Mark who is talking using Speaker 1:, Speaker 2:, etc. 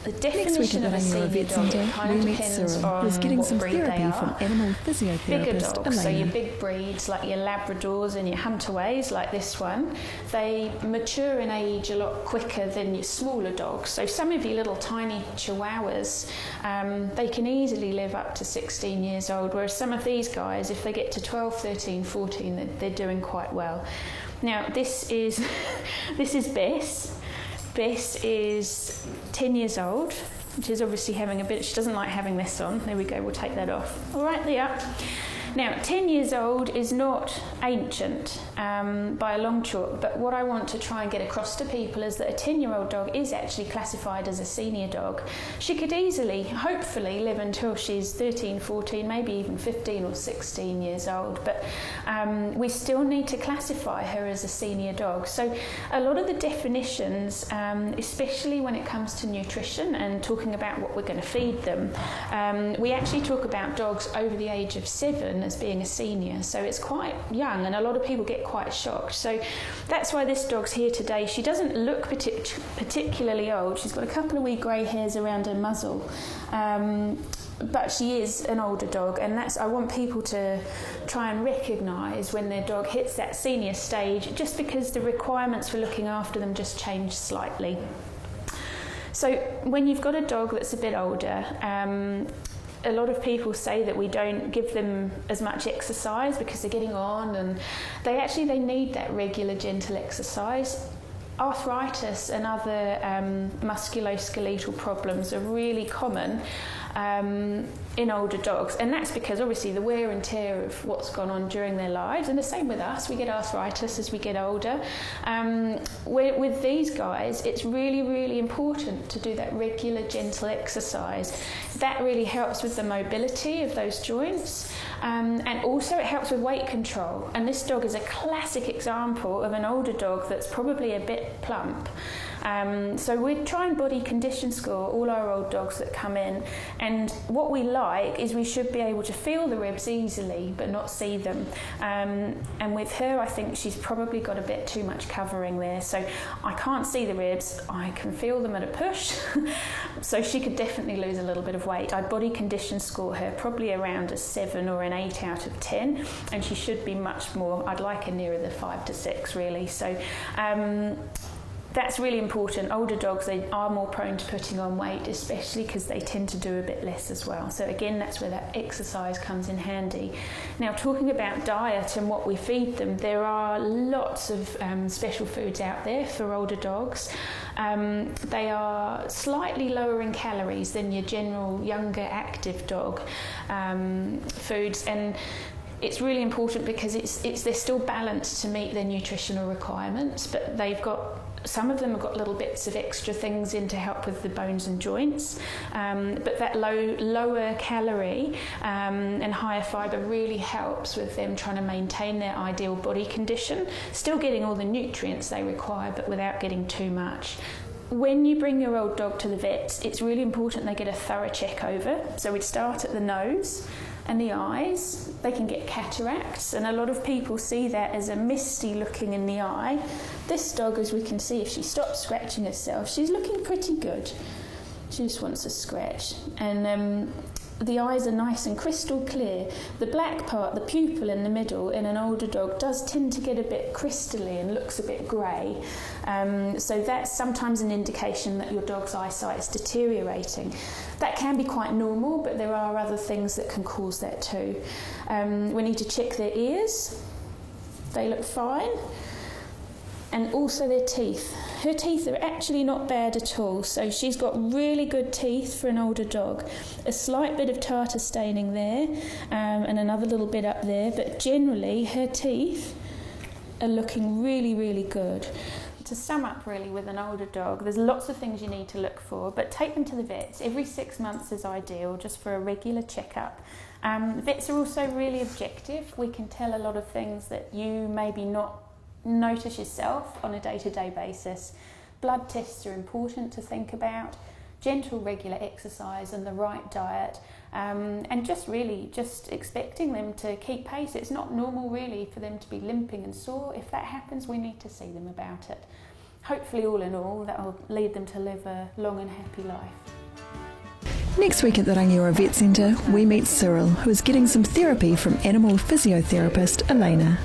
Speaker 1: The definition of a senior dog kind of depends on what breed they are.
Speaker 2: From animal physiotherapist
Speaker 1: Bigger dogs,
Speaker 2: Elaine.
Speaker 1: so your big breeds like your Labradors and your Hunterways like this one, they mature in age a lot quicker than your smaller dogs. So some of your little tiny Chihuahuas, they can easily live up to 16 years old, whereas some of these guys, if they get to 12, 13, 14, they're doing quite well. Now this is Bess. Bess is 10 years old, which is obviously having a bit, she doesn't like having this on. There we go, we'll take that off. All right, there. Now, 10 years old is not ancient by a long chalk, but what I want to try and get across to people is that a 10-year-old dog is actually classified as a senior dog. She could easily, hopefully, live until she's 13, 14, maybe even 15 or 16 years old, but we still need to classify her as a senior dog. So a lot of the definitions, especially when it comes to nutrition and talking about what we're going to feed them, we actually talk about dogs over the age of 7 as being a senior, so it's quite young, and a lot of people get quite shocked. So that's why this dog's here today. She doesn't look particularly old. She's got a couple of wee grey hairs around her muzzle, but she is an older dog, and I want people to try and recognise when their dog hits that senior stage, just because the requirements for looking after them just change slightly. So when you've got a dog that's a bit older, a lot of people say that we don't give them as much exercise because they're getting on, and they need that regular gentle exercise. Arthritis and other musculoskeletal problems are really common in older dogs, and that's because obviously the wear and tear of what's gone on during their lives, and the same with us, we get arthritis as we get older. With these guys, it's really, really important to do that regular gentle exercise. That really helps with the mobility of those joints, and also it helps with weight control, and this dog is a classic example of an older dog that's probably a bit plump. So we try and body condition score all our old dogs that come in, and what we like is we should be able to feel the ribs easily but not see them, and with her I think she's probably got a bit too much covering there, so I can't see the ribs, I can feel them at a push. So she could definitely lose a little bit of weight. I'd body condition score her probably around a 7 or an 8 out of 10, and she should be much more, I'd like her nearer the 5 to 6 really. So that's really important. Older dogs, they are more prone to putting on weight, especially because they tend to do a bit less as well. So again, that's where that exercise comes in handy. Now, talking about diet and what we feed them, there are lots of special foods out there for older dogs. They are slightly lower in calories than your general younger active dog foods, and it's really important because they're still balanced to meet their nutritional requirements, but some of them have got little bits of extra things in to help with the bones and joints, but that lower calorie and higher fibre really helps with them trying to maintain their ideal body condition, still getting all the nutrients they require but without getting too much. When you bring your old dog to the vets, it's really important they get a thorough check over. So we'd start at the nose and the eyes. They can get cataracts, and a lot of people see that as a misty looking in the eye. This dog, as we can see, if she stops scratching herself, she's looking pretty good. She just wants a scratch. And the eyes are nice and crystal clear. The black part, the pupil in the middle, in an older dog does tend to get a bit crystally and looks a bit grey. So that's sometimes an indication that your dog's eyesight is deteriorating. That can be quite normal, but there are other things that can cause that too. We need to check their ears. They look fine. And also their teeth. Her teeth are actually not bad at all, so she's got really good teeth for an older dog. A slight bit of tartar staining there, and another little bit up there, but generally her teeth are looking really, really good. To sum up really with an older dog, there's lots of things you need to look for, but take them to the vets. Every 6 months is ideal, just for a regular checkup. Vets are also really objective. We can tell a lot of things that you maybe not notice yourself on a day-to-day basis. Blood tests are important to think about, gentle regular exercise and the right diet, and just expecting them to keep pace. It's not normal really for them to be limping and sore. If that happens, we need to see them about it. Hopefully, all in all, that will lead them to live a long and happy life.
Speaker 2: Next week at the Rangiora Vet Centre, we meet Cyril, who is getting some therapy from animal physiotherapist Elena.